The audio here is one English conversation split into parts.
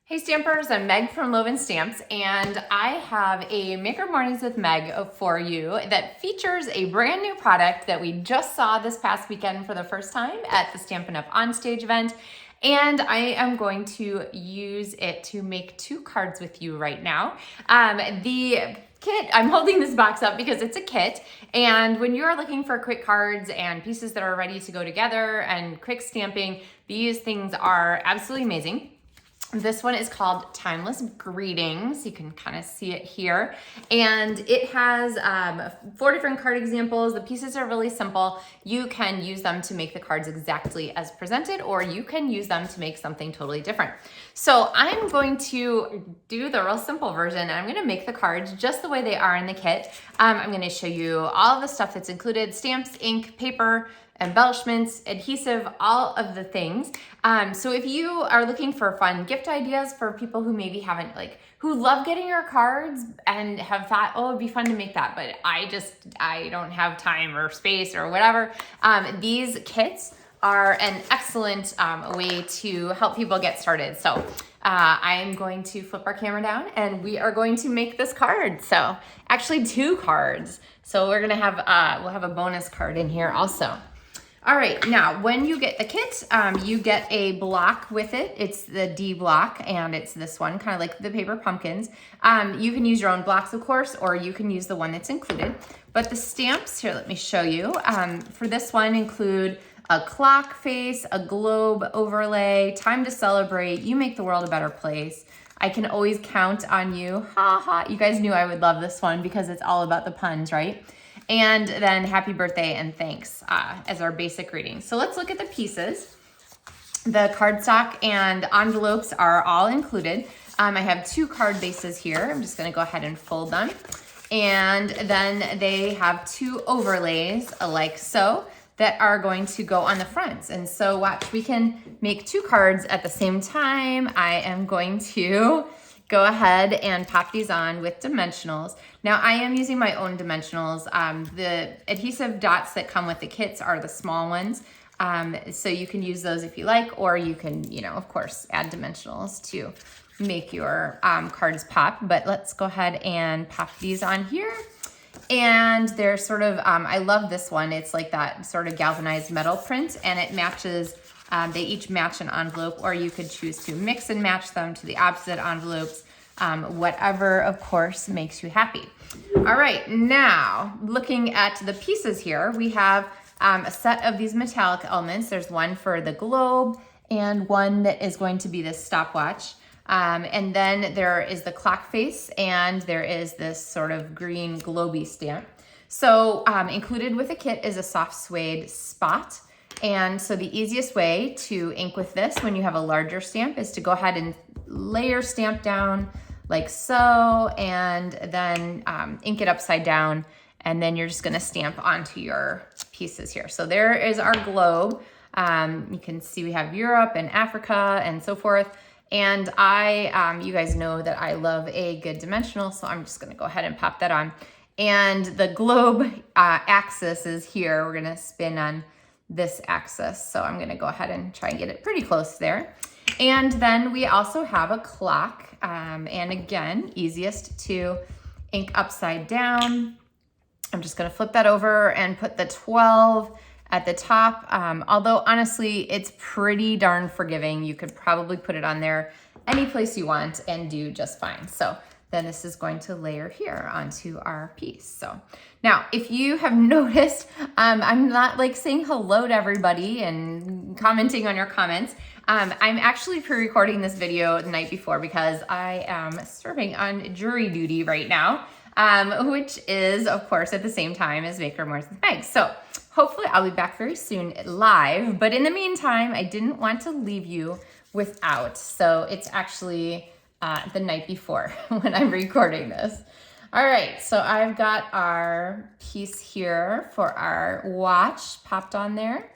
Hey Stampers, I'm Meg from Loven Stamps, and I have a Maker Mornings with Meg for you that features a brand new product that we just saw this past weekend for the first time at the Stampin Up OnStage event. And I am going to use it to make two cards with you right now. The kit, I'm holding this box up because it's a kit, and when you're looking for quick cards and pieces that are ready to go together and quick stamping, these things are absolutely amazing. This one is called Timeless Greetings. You can kind of see it here. And it has 4 different card examples. The pieces are really simple. You can use them to make the cards exactly as presented, or you can use them to make something totally different. So I'm going to do the real simple version, and I'm going to make the cards just the way they are in the kit. I'm going to show you all of the stuff that's included: stamps, ink, paper, embellishments, adhesive, all of the things. So if you are looking for fun gift ideas for people who maybe haven't, who love getting your cards and have thought, oh, it'd be fun to make that, but I don't have time or space or whatever, these kits are an excellent way to help people get started. So I'm going to flip our camera down and we are going to make this card. So actually 2 cards. So we're gonna have, we'll have a bonus card in here also. All right, now when you get the kit, you get a block with it. It's the D block, and it's this one, kind of like the paper pumpkins. You can use your own blocks, of course, or you can use the one that's included. But the stamps, here, let me show you. For this one include a clock face, a globe overlay, time to celebrate, you make the world a better place, I can always count on you, ha ha. You guys knew I would love this one because it's all about the puns, right? And then happy birthday and thanks as our basic greeting. So let's look at the pieces. The cardstock and envelopes are all included. I have 2 card bases here. I'm just gonna go ahead and fold them. And then they have 2 overlays like so that are going to go on the fronts. And so watch, we can make 2 cards at the same time. I am going to go ahead and pop these on with dimensionals. Now I am using my own dimensionals. The adhesive dots that come with the kits are the small ones. So you can use those if you like, or you can, of course, add dimensionals to make your cards pop. But let's go ahead and pop these on here. And they're sort of, I love this one. It's like that sort of galvanized metal print, and it matches, they each match an envelope, or you could choose to mix and match them to the opposite envelopes, whatever, of course, makes you happy. All right, now looking at the pieces here, we have a set of these metallic elements. There's one for the globe and one that is going to be this stopwatch. And then there is the clock face, and there is this sort of green globy stamp. So included with the kit is a soft suede spot. And so the easiest way to ink with this when you have a larger stamp is to go ahead and lay your stamp down like so, and then ink it upside down, and then you're just gonna stamp onto your pieces here. So there is our globe. You can see we have Europe and Africa and so forth. And you guys know that I love a good dimensional, so I'm just gonna go ahead and pop that on. And the globe axis is here. We're gonna spin on this axis. So I'm gonna go ahead and try and get it pretty close there. And then we also have a clock. And again, easiest to ink upside down. I'm just gonna flip that over and put the 12 at the top. Although honestly, it's pretty darn forgiving. You could probably put it on there any place you want and do just fine. So then this is going to layer here onto our piece. So now, if you have noticed, I'm not saying hello to everybody and commenting on your comments. I'm actually pre-recording this video the night before because I am serving on jury duty right now, which is, of course, at the same time as Maker Mornings with Meg. So hopefully I'll be back very soon live. But in the meantime, I didn't want to leave you without. So it's actually the night before when I'm recording this. All right, so I've got our piece here for our watch popped on there.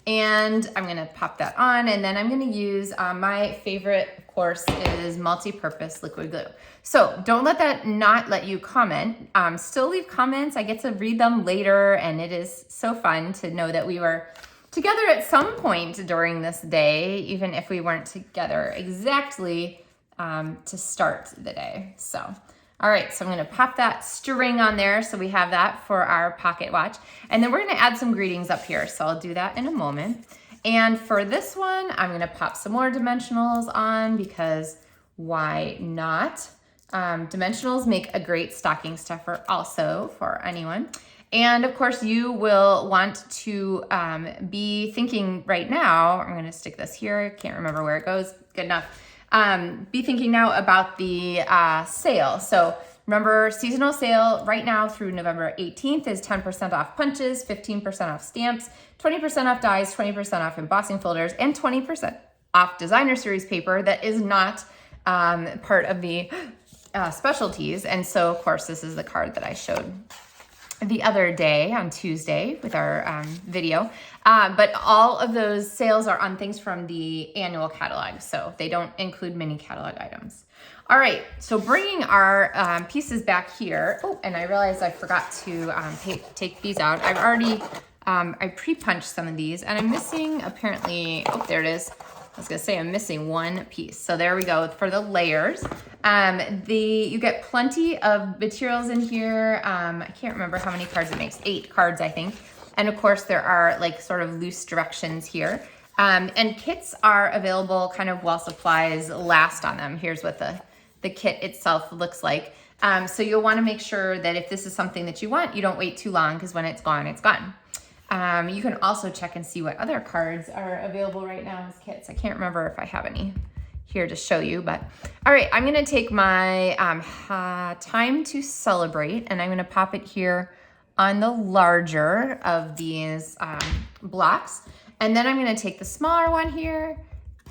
And I'm gonna pop that on, and then I'm gonna use, my favorite, of course, is multi-purpose liquid glue. So don't let that not let you comment. Still leave comments. I get to read them later, and it is so fun to know that we were together at some point during this day, even if we weren't together exactly to start the day. So, all right, so I'm gonna pop that string on there so we have that for our pocket watch. And then we're gonna add some greetings up here. So I'll do that in a moment. And for this one, I'm gonna pop some more dimensionals on because why not? Dimensionals make a great stocking stuffer also for anyone. And of course you will want to be thinking right now, I'm gonna stick this here, can't remember where it goes, good enough. Be thinking now about the sale. So remember, seasonal sale right now through November 18th is 10% off punches, 15% off stamps, 20% off dies, 20% off embossing folders, and 20% off designer series paper that is not part of the specialties. And so of course this is the card that I showed the other day on Tuesday with our video. But all of those sales are on things from the annual catalog, so they don't include mini catalog items. All right, so bringing our pieces back here. Oh, and I realized I forgot to take these out. I've already, I pre-punched some of these, and I'm missing apparently, oh, there it is. I was gonna say I'm missing one piece. So there we go for the layers. You get plenty of materials in here. I can't remember how many cards it makes, 8 cards, I think. And of course there are like sort of loose directions here. And kits are available kind of while supplies last on them. Here's what the kit itself looks like. So you'll wanna make sure that if this is something that you want, you don't wait too long because when it's gone, it's gone. You can also check and see what other cards are available right now as kits. I can't remember if I have any here to show you, but all right, I'm gonna take my time to celebrate and I'm gonna pop it here on the larger of these blocks. And then I'm gonna take the smaller one here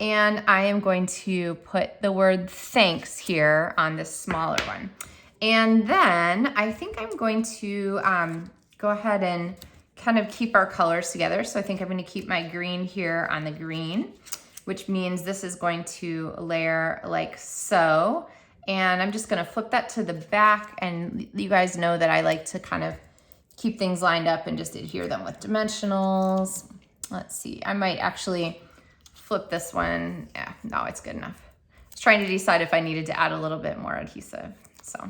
and I am going to put the word thanks here on this smaller one. And then I think I'm going to go ahead and kind of keep our colors together. So I think I'm gonna keep my green here on the green, which means this is going to layer like so. And I'm just gonna flip that to the back, and you guys know that I like to kind of keep things lined up and just adhere them with dimensionals. Let's see, I might actually flip this one. Yeah, no, it's good enough. I was trying to decide if I needed to add a little bit more adhesive, so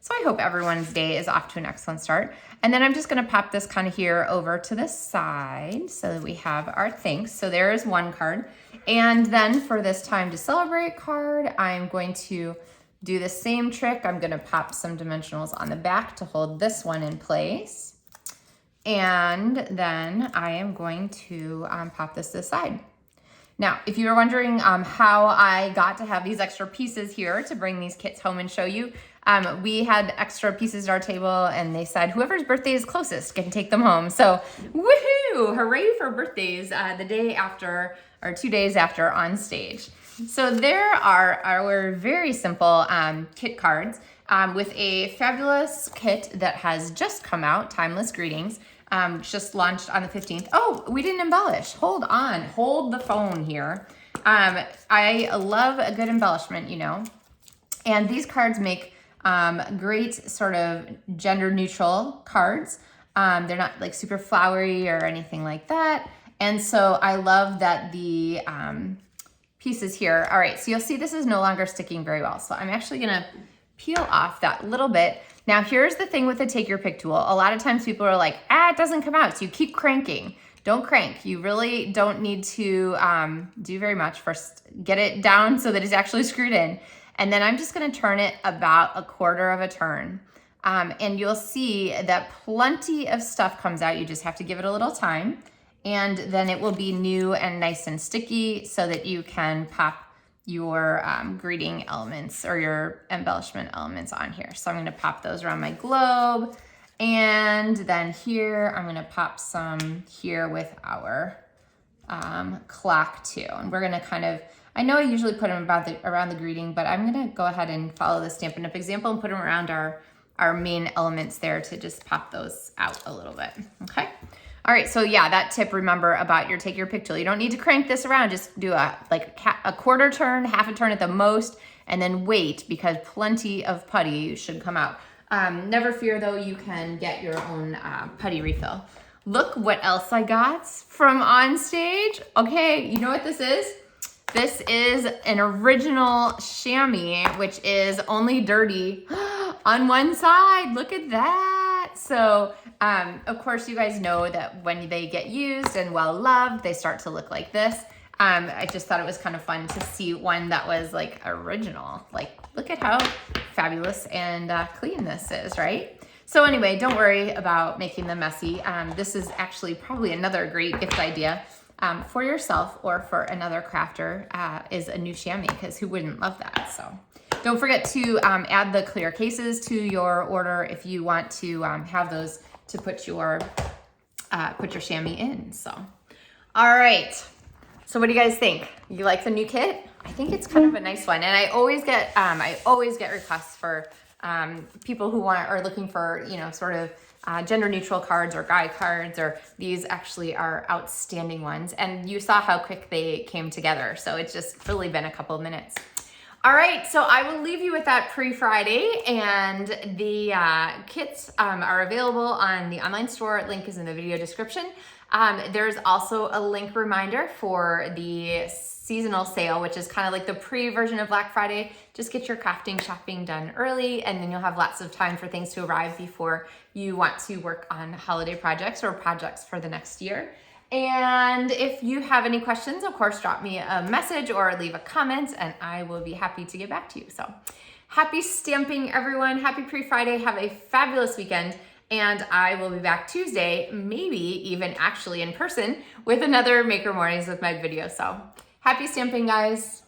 I hope everyone's day is off to an excellent start. And then I'm just gonna pop this kind of here over to the side so that we have our thanks. So there is one card. And then for this time to celebrate card, I'm going to do the same trick. I'm gonna pop some dimensionals on the back to hold this one in place. And then I am going to pop this to the side. Now, if you were wondering how I got to have these extra pieces here to bring these kits home and show you, we had extra pieces at our table and they said whoever's birthday is closest can take them home. So woohoo, hooray for birthdays the day after or 2 days after OnStage. So there are our very simple kit cards with a fabulous kit that has just come out, Timeless Greetings. Just launched on the 15th. Oh, we didn't embellish. Hold on, hold the phone here. I love a good embellishment, you know, and these cards make great sort of gender neutral cards. They're not like super flowery or anything like that. And so I love that the pieces here. All right, so you'll see this is no longer sticking very well. So I'm actually gonna peel off that little bit. Now here's the thing with the take your pick tool. A lot of times people are like, it doesn't come out. So you keep cranking. Don't crank. You really don't need to do very much. First, get it down so that it's actually screwed in. And then I'm just gonna turn it about 1/4 of a turn. And you'll see that plenty of stuff comes out. You just have to give it a little time. And then it will be new and nice and sticky so that you can pop your greeting elements or your embellishment elements on here. So I'm gonna pop those around my globe. And then here, I'm gonna pop some here with our clock too. And we're gonna kind of, I know I usually put them around the greeting, but I'm gonna go ahead and follow the Stampin' Up example and put them around our main elements there to just pop those out a little bit, okay? All right, so yeah, that tip, remember about your take your pick tool. You don't need to crank this around, just do a 1/4 turn, 1/2 a turn at the most, and then wait because plenty of putty should come out. Never fear though, you can get your own putty refill. Look what else I got from OnStage. Okay, you know what this is? This is an original chamois, which is only dirty on one side. Look at that. So, of course, you guys know that when they get used and well loved, they start to look like this. I just thought it was kind of fun to see one that was like original. Like, look at how fabulous and clean this is, right? So anyway, don't worry about making them messy. This is actually probably another great gift idea for yourself or for another crafter is a new chamois, because who wouldn't love that? So don't forget to add the clear cases to your order if you want to have those to put your chamois in. So, all right. So what do you guys think? You like the new kit? I think it's kind of a nice one. And I always get requests for people who are looking for, you know, sort of gender neutral cards or guy cards, or these actually are outstanding ones. And you saw how quick they came together. So it's just really been a couple of minutes. All right, so I will leave you with that pre-Friday, and the kits are available on the online store. Link is in the video description. There's also a link reminder for the seasonal sale, which is kind of like the pre-version of Black Friday. Just get your crafting shopping done early, and then you'll have lots of time for things to arrive before you want to work on holiday projects or projects for the next year. And if you have any questions, of course, drop me a message or leave a comment, and I will be happy to get back to you. So happy stamping, everyone. Happy pre-Friday. Have a fabulous weekend. And I will be back Tuesday, maybe even actually in person, with another Maker Mornings with Meg video. So happy stamping, guys.